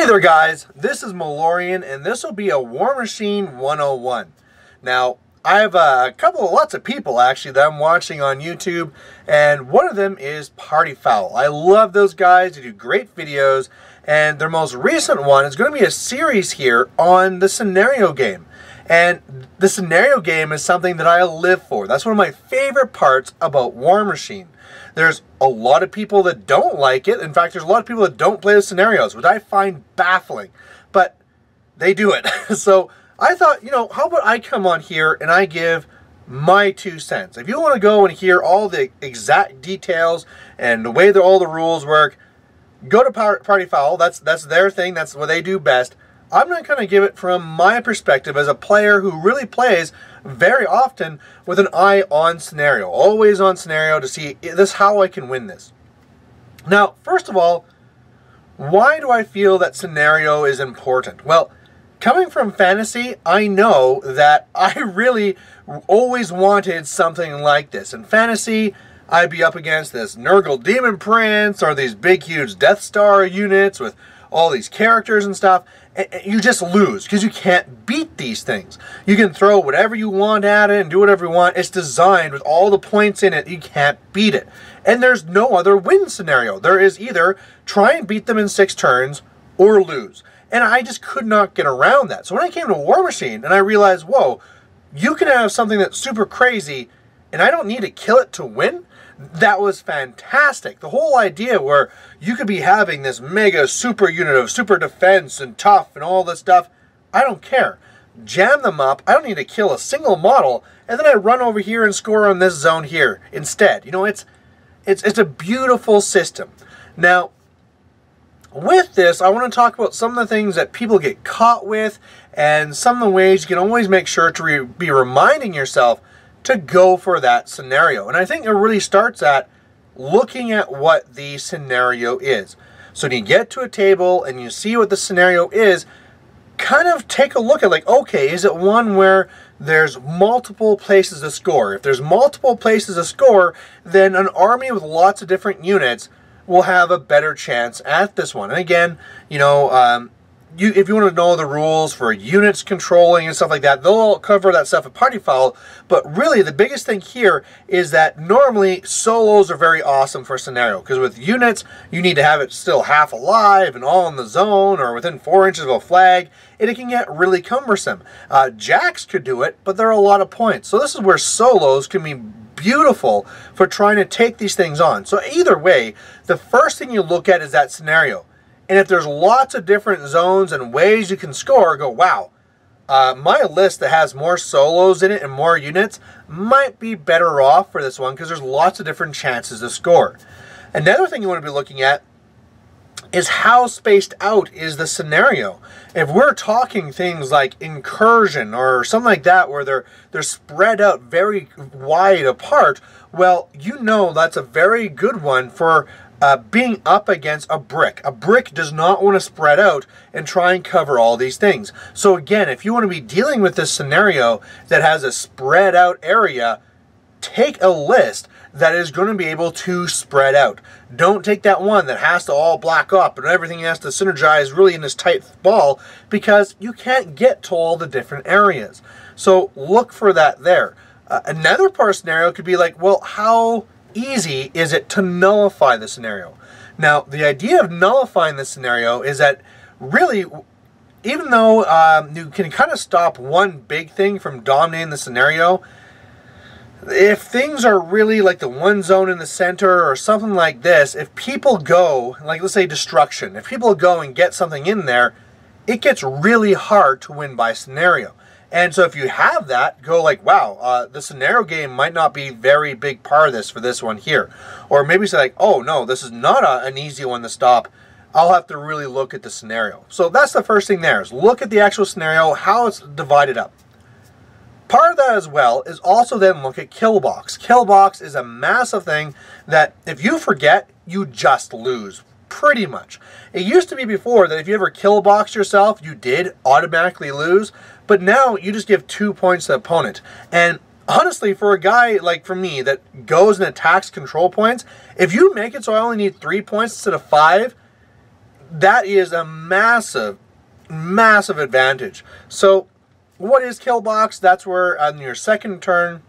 there guys, this is Malorian and this will be a Warmachine 101. Now, I have lots of people actually that I'm watching on YouTube, and one of them is Party Foul. I love those guys, they do great videos, and their most recent one is going to be a series here on the scenario game. And the scenario game is something that I live for. That's one of my favorite parts about Warmachine. There's a lot of people that don't like it. In fact, there's a lot of people that don't play the scenarios, which I find baffling. But they do it. So I thought, you know, how about I come on here and I give my 2 cents. If you want to go and hear all the exact details and the way that all the rules work, go to Party Foul. That's their thing. That's what they do best. I'm going to kind of give it from my perspective as a player who really plays very often with an eye on scenario. Always on scenario to see how I can win this. Now, first of all, why do I feel that scenario is important? Well, coming from fantasy, I know that I really always wanted something like this. In fantasy, I'd be up against this Nurgle Demon Prince or these big, huge Death Star units with all these characters and stuff, and you just lose because you can't beat these things. You can throw whatever you want at it and do whatever you want. It's designed with all the points in it. You can't beat it. And there's no other win scenario. There is either try and beat them in 6 turns or lose. And I just could not get around that. So when I came to Warmachine and I realized, whoa, you can have something that's super crazy and I don't need to kill it to win. That was fantastic. The whole idea where you could be having this mega super unit of super defense and tough and all this stuff, I don't care. Jam them up. I don't need to kill a single model, and then I run over here and score on this zone here instead. You know, it's a beautiful system. Now, with this, I want to talk about some of the things that people get caught with and some of the ways you can always make sure to be reminding yourself to go for that scenario. And I think it really starts at looking at what the scenario is. So when you get to a table and you see what the scenario is, kind of take a look at like, okay, is it one where there's multiple places to score? If there's multiple places to score, then an army with lots of different units will have a better chance at this one. And again, you know, if you want to know the rules for units controlling and stuff like that, they'll all cover that stuff at Party Foul. But really, the biggest thing here is that normally solos are very awesome for a scenario. Because with units, you need to have it still half alive and all in the zone or within 4 inches of a flag. And it can get really cumbersome. Jacks could do it, but there are a lot of points. So this is where solos can be beautiful for trying to take these things on. So either way, the first thing you look at is that scenario. And if there's lots of different zones and ways you can score, go, wow, my list that has more solos in it and more units might be better off for this one because there's lots of different chances to score. Another thing you want to be looking at is how spaced out is the scenario. If we're talking things like incursion or something like that where they're spread out very wide apart, well, you know that's a very good one for being up against a brick. A brick does not want to spread out and try and cover all these things. So again, if you want to be dealing with this scenario that has a spread out area, take a list that is going to be able to spread out. Don't take that one that has to all block up and everything has to synergize really in this tight ball because you can't get to all the different areas. So look for that there. Another part of scenario could be like, well, how easy is it to nullify the scenario? Now, the idea of nullifying the scenario is that really, even though you can kind of stop one big thing from dominating the scenario, if things are really like the one zone in the center or something like this, if people go, like let's say destruction, if people go and get something in there, it gets really hard to win by scenario. And so if you have that, go like, wow, the scenario game might not be a very big part of this for this one here. Or maybe say like, oh no, this is not an easy one to stop. I'll have to really look at the scenario. So that's the first thing there is look at the actual scenario, how it's divided up. Part of that as well is also then look at Killbox. Killbox is a massive thing that if you forget, you just lose. Pretty much. It used to be before that if you ever Killbox yourself, you did automatically lose. But now you just give 2 points to the opponent. And honestly, for a guy like for me that goes and attacks control points, if you make it so I only need 3 points instead of 5, that is a massive, massive advantage. So what is Killbox? That's where on your second turn,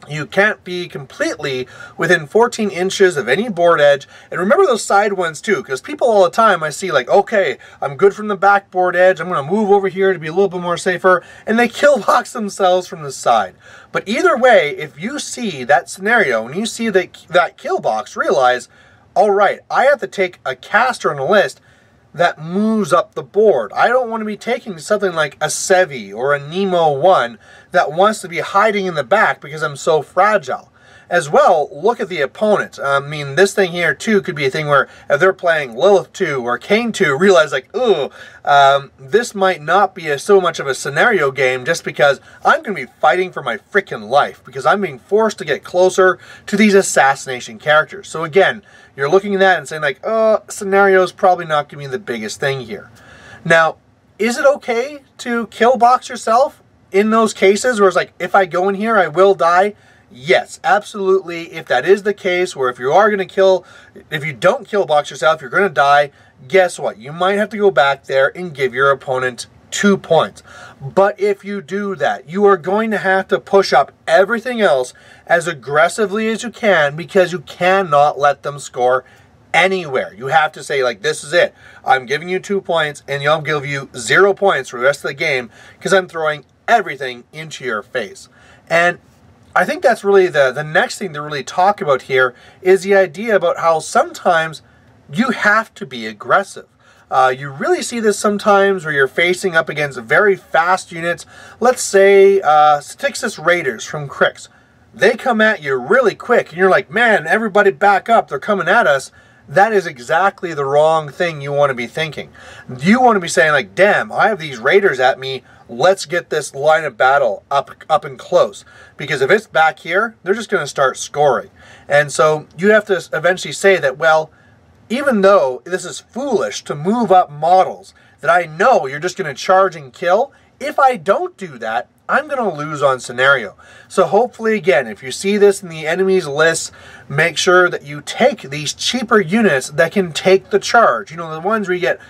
you can't be completely within 14 inches of any board edge. And remember those side ones too, because people all the time I see like, okay, I'm good from the backboard edge, I'm going to move over here to be a little bit more safer, and they Killbox themselves from the side. But either way, if you see that scenario and you see that Killbox, realize, all right, I have to take a caster on the list that moves up the board. I don't want to be taking something like a Sevi or a Nemo 1 that wants to be hiding in the back because I'm so fragile. As well, look at the opponent. I mean, this thing here too could be a thing where if they're playing Lilith 2 or Kane 2, realize like, ooh, this might not be so much of a scenario game just because I'm going to be fighting for my freaking life because I'm being forced to get closer to these assassination characters. So again, you're looking at that and saying like, oh, scenario is probably not going to be the biggest thing here. Now, is it okay to Killbox yourself in those cases where it's like, if I go in here, I will die? Yes, absolutely. If that is the case, where if you are going to if you don't Killbox yourself, you're going to die, guess what? You might have to go back there and give your opponent 2 points. But if you do that, you are going to have to push up everything else as aggressively as you can because you cannot let them score anywhere. You have to say like, this is it. I'm giving you 2 points and I'll give you 0 points for the rest of the game because I'm throwing everything into your face. And I think that's really the next thing to really talk about here is the idea about how sometimes you have to be aggressive. You really see this sometimes where you're facing up against very fast units. Let's say Styxis Raiders from Crix. They come at you really quick and you're like, man, everybody back up, they're coming at us. That is exactly the wrong thing you want to be thinking. You want to be saying like, damn, I have these raiders at me. Let's get this line of battle up and close. Because if it's back here, they're just going to start scoring. And so you have to eventually say that, well, even though this is foolish to move up models that I know you're just going to charge and kill, if I don't do that, I'm going to lose on scenario. So hopefully, again, if you see this in the enemy's list, make sure that you take these cheaper units that can take the charge. You know, the ones where you get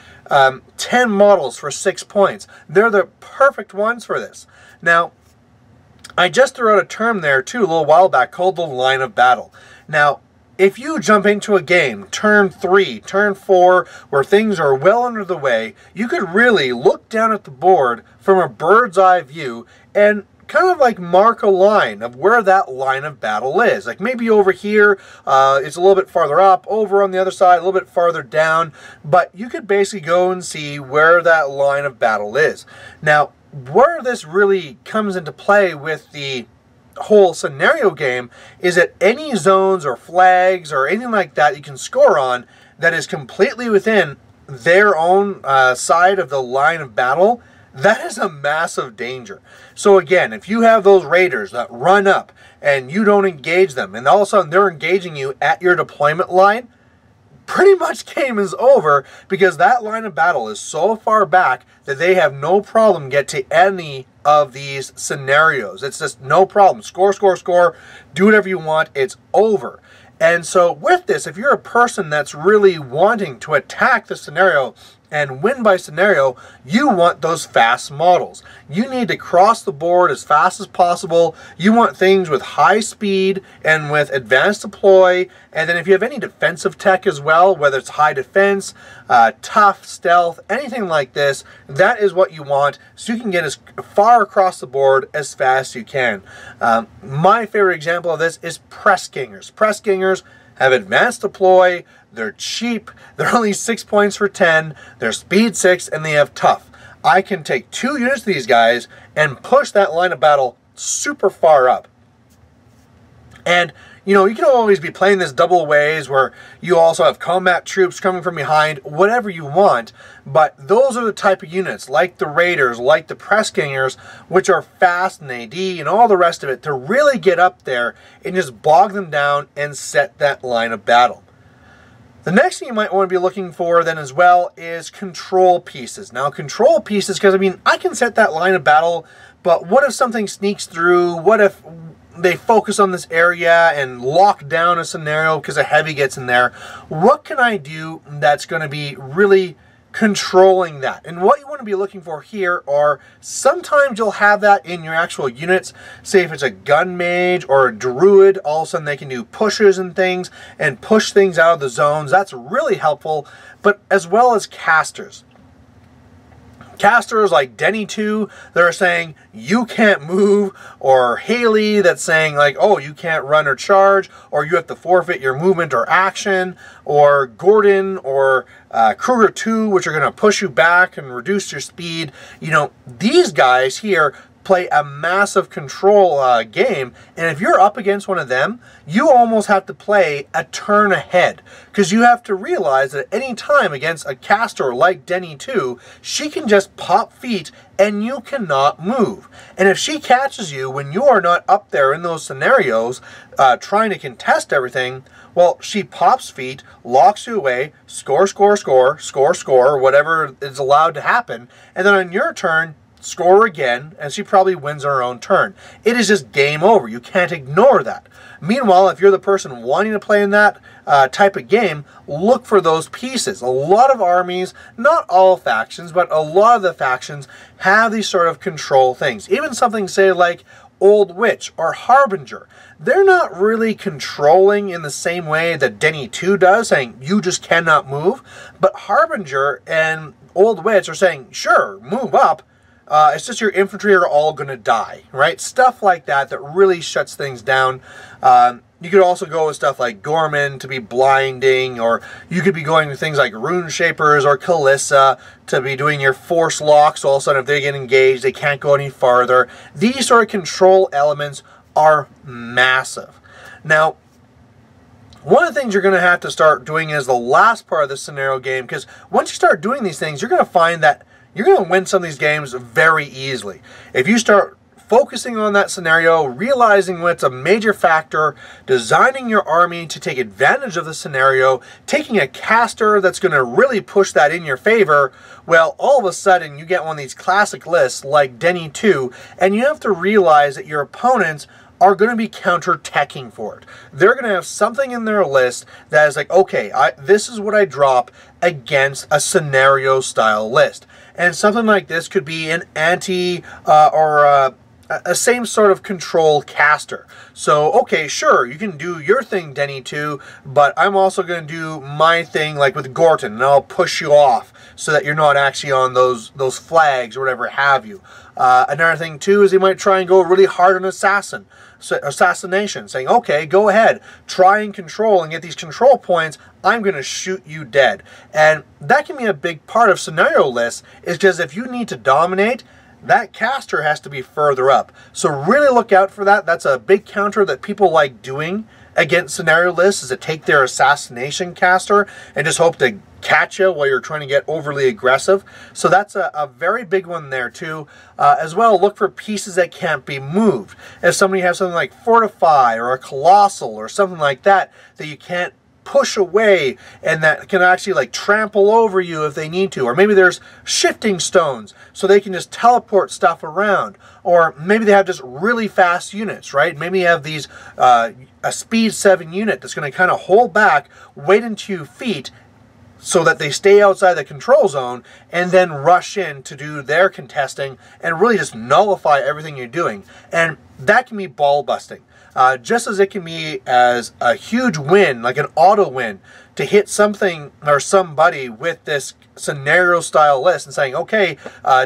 10 models for 6 points. They're the perfect ones for this. Now, I just threw out a term there, too, a little while back called the line of battle. Now, if you jump into a game, turn 3, turn 4, where things are well under the way, you could really look down at the board from a bird's eye view and kind of like mark a line of where that line of battle is. Like maybe over here, it's a little bit farther up, over on the other side, a little bit farther down, but you could basically go and see where that line of battle is. Now, where this really comes into play with the whole scenario game is that any zones or flags or anything like that you can score on that is completely within their own side of the line of battle, that is a massive danger. So again, if you have those raiders that run up and you don't engage them and all of a sudden they're engaging you at your deployment line, pretty much game is over because that line of battle is so far back that they have no problem get to any of these scenarios. It's just no problem. Score, score, score. Do whatever you want. It's over. And so with this, if you're a person that's really wanting to attack the scenario and win by scenario, you want those fast models. You need to cross the board as fast as possible. You want things with high speed and with advanced deploy. And then if you have any defensive tech as well, whether it's high defense, tough, stealth, anything like this, that is what you want so you can get as far across the board as fast as you can. My favorite example of this is press gangers. Press gangers have advanced deploy, they're cheap, they're only 6 points for 10, they're speed 6, and they have tough. I can take 2 units of these guys and push that line of battle super far up. And, you know, you can always be playing this double ways where you also have combat troops coming from behind, whatever you want, but those are the type of units, like the Raiders, like the Press Gangers, which are fast and AD and all the rest of it, to really get up there and just bog them down and set that line of battle. The next thing you might want to be looking for then as well is control pieces. Now control pieces, because I mean, I can set that line of battle, but what if something sneaks through? What if they focus on this area and lock down a scenario because a heavy gets in there? What can I do that's going to be really controlling that. And what you want to be looking for here are, sometimes you'll have that in your actual units. Say if it's a gun mage or a druid, all of a sudden they can do pushes and things and push things out of the zones. That's really helpful, but as well as casters. Casters like Denny 2, they're saying you can't move, or Haley that's saying like, oh, you can't run or charge, or you have to forfeit your movement or action, or Gordon or Kruger 2, which are going to push you back and reduce your speed. You know, these guys here play a massive control game, and if you're up against one of them, you almost have to play a turn ahead, because you have to realize that at any time against a caster like Denny 2, she can just pop feet and you cannot move. And if she catches you when you are not up there in those scenarios trying to contest everything, well, she pops feet, locks you away, score, whatever is allowed to happen, and then on your turn, score again, and she probably wins her own turn. It is just game over. You can't ignore that. Meanwhile, if you're the person wanting to play in that type of game, look for those pieces. A lot of armies, not all factions, but a lot of the factions have these sort of control things. Even something, say, like Old Witch or Harbinger. They're not really controlling in the same way that Denny 2 does, saying you just cannot move. But Harbinger and Old Witch are saying, sure, move up. It's just your infantry are all going to die, right? Stuff like that that really shuts things down. You could also go with stuff like Gorman to be blinding, or you could be going with things like Rune Shapers or Kalissa to be doing your force locks. So all of a sudden, if they get engaged, they can't go any farther. These sort of control elements are massive. Now, one of the things you're going to have to start doing is the last part of the scenario game, because once you start doing these things, you're going to find that you're going to win some of these games very easily. If you start focusing on that scenario, realizing what's a major factor, designing your army to take advantage of the scenario, taking a caster that's going to really push that in your favor, well, all of a sudden you get one of these classic lists like Denny 2, and you have to realize that your opponents are going to be counter-teching for it. They're going to have something in their list that is like, okay, this is what I drop against a scenario-style list. And something like this could be an anti or a same sort of control caster. So, okay, sure, you can do your thing, Denny 2, but I'm also going to do my thing, like with Gorton, and I'll push you off so that you're not actually on those flags or whatever have you. Another thing, too, is he might try and go really hard on assassination, saying, okay, go ahead, try and control and get these control points, I'm going to shoot you dead. And that can be a big part of scenario lists, is because if you need to dominate, that caster has to be further up. So really look out for that. That's a big counter that people like doing against scenario lists, is to take their assassination caster and just hope to catch you while you're trying to get overly aggressive. So that's a very big one there too. As well, look for pieces that can't be moved. If somebody has something like Fortify or a Colossal or something like that that you can't push away and that can actually like trample over you if they need to, or maybe there's shifting stones so they can just teleport stuff around, or maybe they have just really fast units, right? Maybe you have these a speed 7 unit that's going to kind of hold back, wait until you feet so that they stay outside the control zone and then rush in to do their contesting and really just nullify everything you're doing. And that can be ball busting. Just as it can be as a huge win, like an auto win, to hit something or somebody with this scenario style list and saying, okay,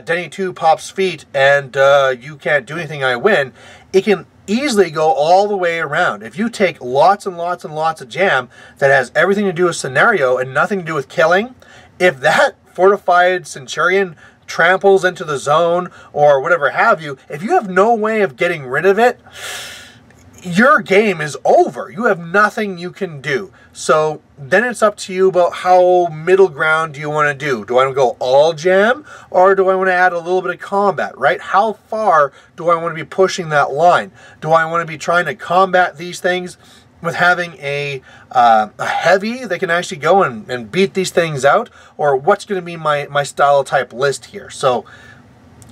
Denny 2 pops feet and you can't do anything, I win. It can easily go all the way around. If you take lots and lots and lots of jam that has everything to do with scenario and nothing to do with killing, if that fortified centurion tramples into the zone or whatever have you, if you have no way of getting rid of it, your game is over. You have nothing you can do. So then it's up to you about how middle ground do you want to do. Do I want to go all jam, or do I want to add a little bit of combat, right? How far do I want to be pushing that line? Do I want to be trying to combat these things with having a heavy that can actually go and beat these things out? Or what's going to be my style type list here? So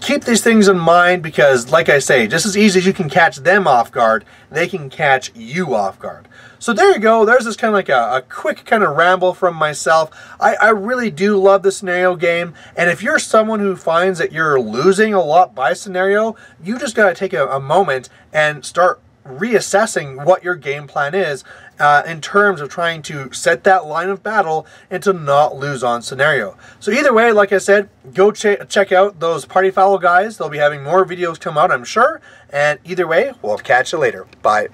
keep these things in mind because, like I say, just as easy as you can catch them off guard, they can catch you off guard. So there you go. There's this kind of like a quick kind of ramble from myself. I really do love the scenario game. And if you're someone who finds that you're losing a lot by scenario, you just got to take a moment and start reassessing what your game plan is in terms of trying to set that line of battle and to not lose on scenario. So either way, like I said, go check out those Party Foul guys. They'll be having more videos come out, I'm sure. And either way, we'll catch you later. Bye.